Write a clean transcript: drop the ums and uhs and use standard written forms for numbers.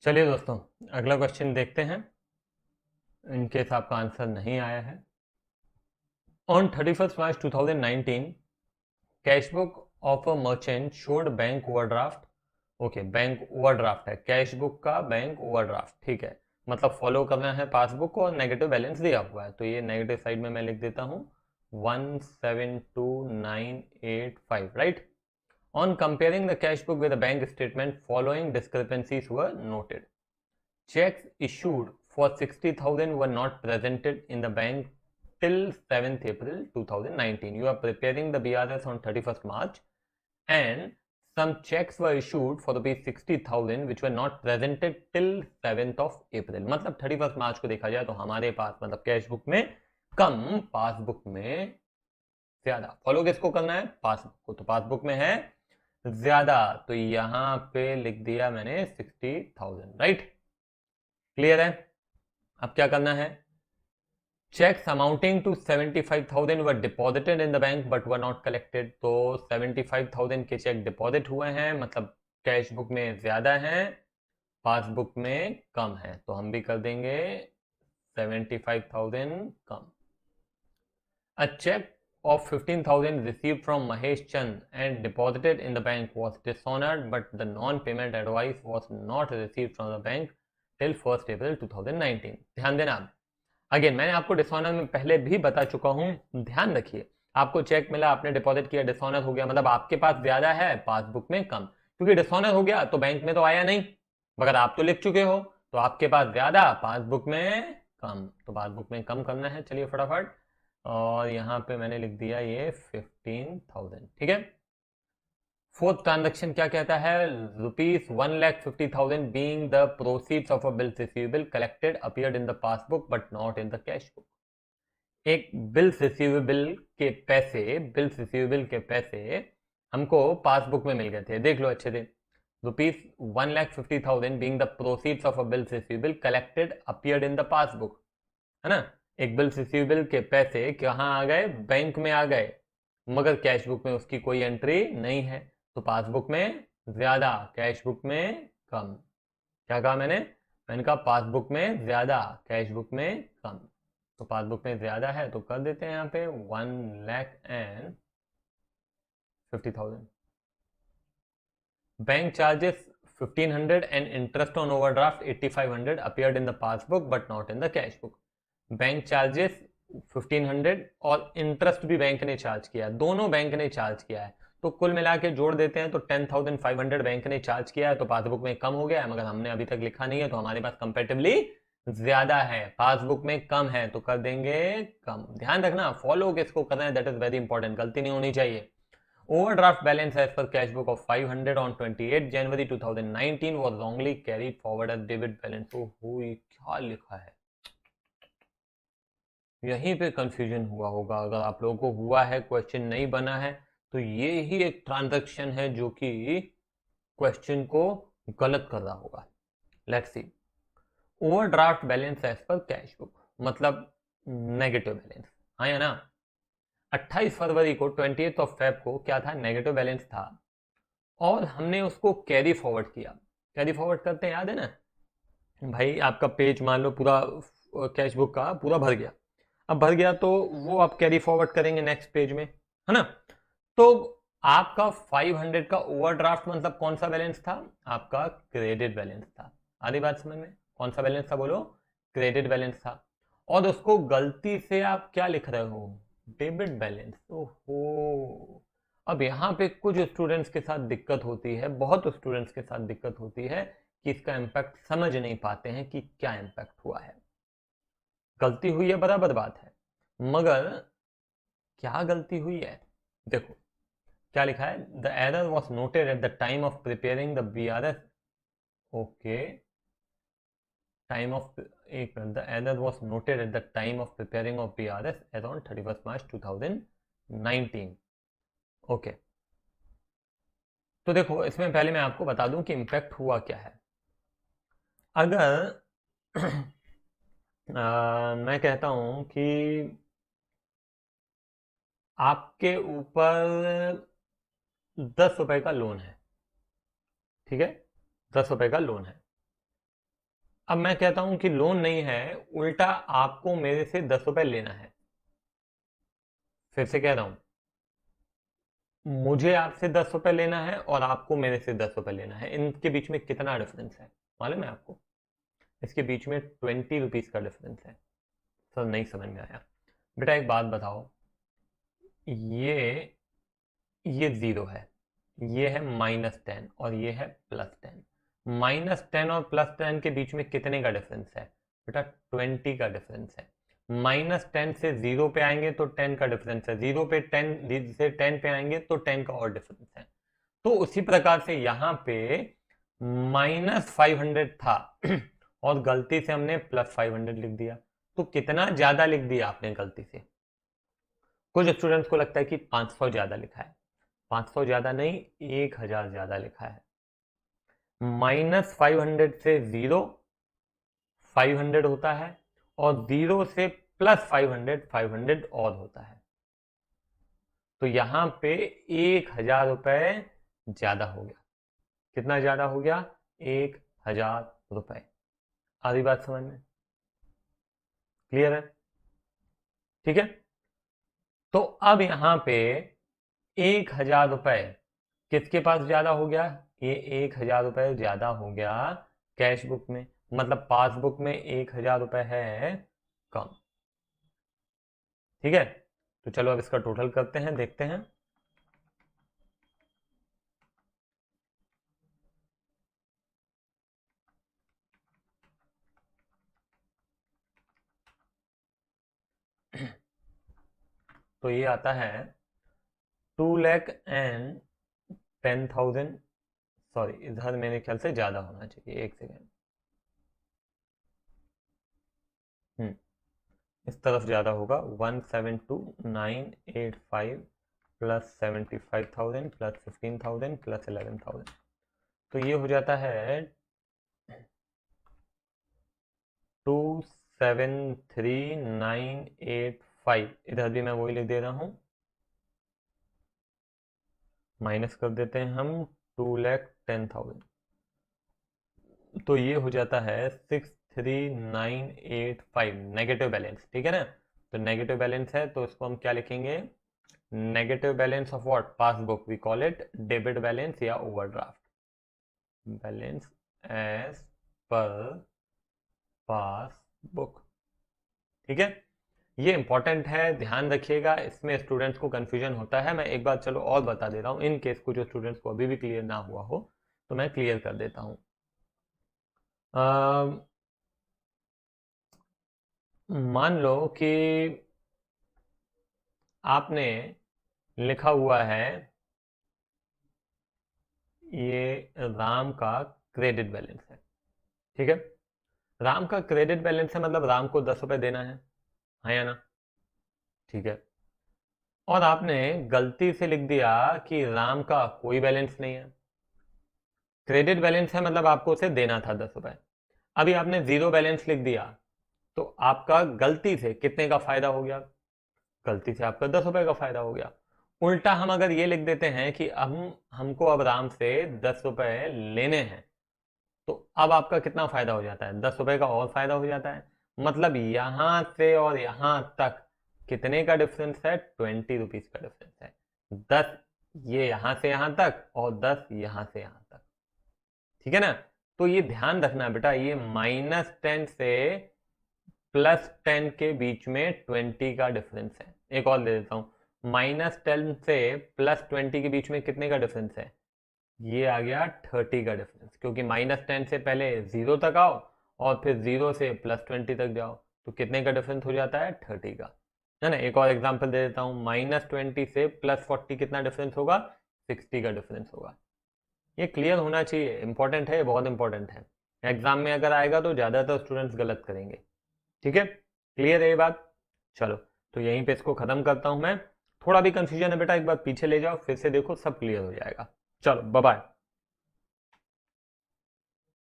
चलिए दोस्तों, अगला क्वेश्चन देखते हैं। इनकेस आपका आंसर नहीं आया है। On 31 March 2019, cashbook of a merchant showed bank overdraft. Okay, bank overdraft है, कैश बुक का बैंक ओवरड्राफ्ट, ठीक है। मतलब फॉलो करना है पासबुक को और नेगेटिव बैलेंस दिया हुआ है, तो ये नेगेटिव साइड में मैं लिख देता हूँ 172,985, right. On comparing the cash book with the bank statement, following discrepancies were noted. Checks issued for 60,000 were not presented in the bank till 7th April 2019. You are preparing the BRS on 31st March, and some checks were issued for rupees 60,000 which were not presented till 7th of April. मतलब 31st मार्च को देखा जाए तो हमारे पास मतलब cash book में कम, passbook में ज्यादा। फॉलो किसको करना है? पासबुक को। तो पासबुक में है ज्यादा, तो यहां पे लिख दिया मैंने 60,000, राइट। क्लियर है? अब क्या करना है? Cheques amounting to 75,000 were deposited in the bank but were not collected. तो 75,000 के चेक डिपॉजिट हुए हैं, मतलब कैश बुक में ज्यादा है, पासबुक में कम है, तो हम भी कर देंगे 75,000 कम। A check of 15,000 received from Mahesh Chand and deposited in the bank was dishonored, but the non-payment advice was not received from the bank till 1st April 2019. ध्यान देना। अगेन मैंने आपको डिसऑनर में पहले भी बता चुका हूं, ध्यान रखिए। आपको चेक मिला, आपने डिपॉजिट किया, डिसऑनर हो गया, मतलब आपके पास ज्यादा है, पासबुक में कम। क्योंकि डिसऑनर हो गया तो बैंक में तो आया नहीं, मगर आप तो लिख चुके हो, तो आपके पास ज्यादा, पासबुक में कम, तो पासबुक में कम करना है। चलिए फटाफट, और यहां पे मैंने लिख दिया ये 15,000, ठीक है। फोर्थ ट्रांजेक्शन क्या कहता है? ₹1,50,000 being the proceeds of a bill receivable collected appeared in the passbook but not in the cash book. एक बिल के पैसे हमको पासबुक में मिल गए थे, देख लो अच्छे से। ₹1,50,000 being the proceeds of a bill receivable collected appeared in the passbook, है ना। एक बिल रिसीवेबल के पैसे कहाँ आ गए? बैंक में आ गए, मगर कैश बुक में उसकी कोई एंट्री नहीं है, तो पासबुक में ज्यादा, कैश बुक में कम। क्या कहा मैंने? मैंने कहा पासबुक में ज्यादा, कैश बुक में कम। तो पासबुक में ज्यादा है तो कर देते हैं यहाँ पे 1,50,000। Bank charges 1,500 and interest on overdraft 8,500 appeared in the passbook but not in the cash book. Bank charges 1,500 और इंटरेस्ट भी बैंक ने चार्ज किया, दोनों बैंक ने चार्ज किया है, तो कुल मिला के जोड़ देते हैं तो 10,500 बैंक ने चार्ज किया है, तो पासबुक में कम हो गया है, मगर हमने अभी तक लिखा नहीं है, तो हमारे पास कंपेरेटिवली ज्यादा है, पासबुक में कम है, तो कर देंगे कम। ध्यान रखना, फॉलो किसको करना है, दैट इज वेरी इंपॉर्टेंट, गलती नहीं होनी चाहिए। Overdraft balance as per cash book of 500 on 28 January 2019 was wrongly carried forward as debit balance। तो ये क्या लिखा है? यहीं पे कंफ्यूजन हुआ होगा, अगर आप लोगों को हुआ है, क्वेश्चन नहीं बना है, तो ये ही एक ट्रांजैक्शन है जो कि क्वेश्चन को गलत कर रहा होगा। Let's see. Overdraft balance as per cash book मतलब नेगेटिव बैलेंस, हाँ या ना। 28 फरवरी को 20th को क्या था? नेगेटिव बैलेंस था, और हमने उसको कैरी फॉरवर्ड किया। कैरी फॉरवर्ड करते हैं, याद है ना भाई? आपका पेज मान लो पूरा कैश बुक का पूरा भर गया, अब भर गया तो वो आप कैरी फॉरवर्ड करेंगे नेक्स्ट पेज में, है ना। तो आपका 500 का ओवरड्राफ्ट मतलब कौन सा बैलेंस था? आपका क्रेडिट बैलेंस था। आधी बात समझ में? कौन सा बैलेंस था बोलो? क्रेडिट बैलेंस था। और उसको गलती से आप क्या लिख रहे हो? Debit balance. ओहो, अब यहाँ पे कुछ स्टूडेंट्स के साथ दिक्कत होती है, बहुत स्टूडेंट्स के साथ दिक्कत होती है कि इसका इम्पैक्ट समझ नहीं पाते हैं कि क्या इम्पैक्ट हुआ है। गलती हुई है, बराबर बात है, मगर क्या गलती हुई है? देखो क्या लिखा है, the error was noted at the time of preparing the BRS। Okay, time of, एक minute, the error was noted at the time of preparing of BRS around 31 March 2019। Okay, तो देखो इसमें पहले मैं आपको बता दूं कि इम्पैक्ट हुआ क्या है। अगर मैं कहता हूं कि आपके ऊपर 10 रुपए का लोन है, ठीक है, 10 रुपए का लोन है, अब मैं कहता हूं कि लोन नहीं है, उल्टा आपको मेरे से 10 रुपए लेना है। फिर से कह रहा हूं, मुझे आपसे 10 रुपए लेना है और आपको मेरे से 10 रुपए लेना है। इनके बीच में कितना डिफरेंस है मालूम है आपको? इसके बीच में 20 रुपीज का डिफरेंस है। सर नहीं समझ में आया। बेटा एक बात बताओ, ये ये जीरो है, ये है -10 और ये है +10। -10 और +10 के बीच में कितने का डिफरेंस है बेटा? 20 का डिफरेंस है। -10 से 0 पे आएंगे तो 10 का डिफरेंस है, 0 पे 10 से 10 पे आएंगे तो 10 का और डिफरेंस है। तो उसी प्रकार से यहाँ पे -500 था और गलती से हमने +500 लिख दिया। तो कितना ज्यादा लिख दिया आपने गलती से? कुछ स्टूडेंट्स को लगता है कि 500 ज्यादा लिखा है। 500 ज्यादा नहीं, 1000 ज्यादा लिखा है। -500 से 0 500 होता है और 0 से +500 500 और होता है। तो यहां पे 1000 रुपए ज्यादा हो गया। कितना ज्यादा हो गया? 1000 रुपए। आधी बात समझ में क्लियर है? ठीक है। तो अब यहां पे 1000 रुपए किसके पास ज्यादा हो गया? ये 1000 रुपए ज्यादा हो गया कैश बुक में, मतलब पासबुक में 1000 रुपए है कम। ठीक है, तो चलो अब इसका टोटल करते हैं, देखते हैं। तो ये आता है 2,10,000। सॉरी, इधर मेरे ख्याल से ज्यादा होना चाहिए, एक सेकेंड। इस तरफ ज्यादा होगा। 172,985 प्लस 75,000 प्लस 15,000 प्लस 11,000, तो ये हो जाता है 273,985। इधर भी मैं वही लिख दे रहा हूं, माइनस कर देते हैं हम 2,10,000। तो ये हो जाता है 63985 नेगेटिव बैलेंस। ठीक है ना? तो नेगेटिव बैलेंस है तो इसको हम क्या लिखेंगे? Negative balance of what? Passbook. We call it debit balance या overdraft balance as per passbook. ठीक है, ये इंपॉर्टेंट है, ध्यान रखिएगा। इसमें स्टूडेंट्स को कंफ्यूजन होता है। मैं एक बार चलो और बता दे रहा हूँ, इन केस को जो स्टूडेंट्स को अभी भी क्लियर ना हुआ हो तो मैं क्लियर कर देता हूँ। मान लो कि आपने लिखा हुआ है ये राम का क्रेडिट बैलेंस है। ठीक है, राम का क्रेडिट बैलेंस है, मतलब राम को 10 रुपए देना है या ना? ठीक है, और आपने गलती से लिख दिया कि राम का कोई बैलेंस नहीं है। क्रेडिट बैलेंस है मतलब आपको उसे देना था 10 रुपए। अभी आपने जीरो बैलेंस लिख दिया तो आपका गलती से कितने का फायदा हो गया? गलती से आपका 10 रुपए का फायदा हो गया। उल्टा हम अगर ये लिख देते हैं कि हमको अब राम से 10 रुपए लेने हैं, तो अब आपका कितना फायदा हो जाता है? 10 रुपए का और फायदा हो जाता है। मतलब यहां से और यहां तक कितने का डिफरेंस है? 20 रुपीज का डिफरेंस है। 10 ये यहां से यहां तक और 10 यहां से यहां तक। ठीक है ना? तो ये ध्यान रखना बेटा, ये -10 से +10 के बीच में 20 का डिफरेंस है। एक और दे देता हूं, -10 से +20 के बीच में कितने का डिफरेंस है? ये आ गया 30 का डिफरेंस, क्योंकि -10 से पहले 0 तक आओ और फिर 0 से +20 तक जाओ, तो कितने का डिफरेंस हो जाता है? 30 का। है ना? एक और एग्जांपल दे देता हूँ, -20 से +40 कितना डिफरेंस होगा? 60 का डिफरेंस होगा। ये क्लियर होना चाहिए, इंपॉर्टेंट है, बहुत इंपॉर्टेंट है। एग्जाम में अगर आएगा तो ज़्यादातर स्टूडेंट्स गलत करेंगे। ठीक है, क्लियर है ये बात? चलो, तो यहीं पे इसको खत्म करता हूं मैं। थोड़ा भी कंफ्यूजन है बेटा, एक बार पीछे ले जाओ, फिर से देखो, सब क्लियर हो जाएगा। चलो बाय बाय।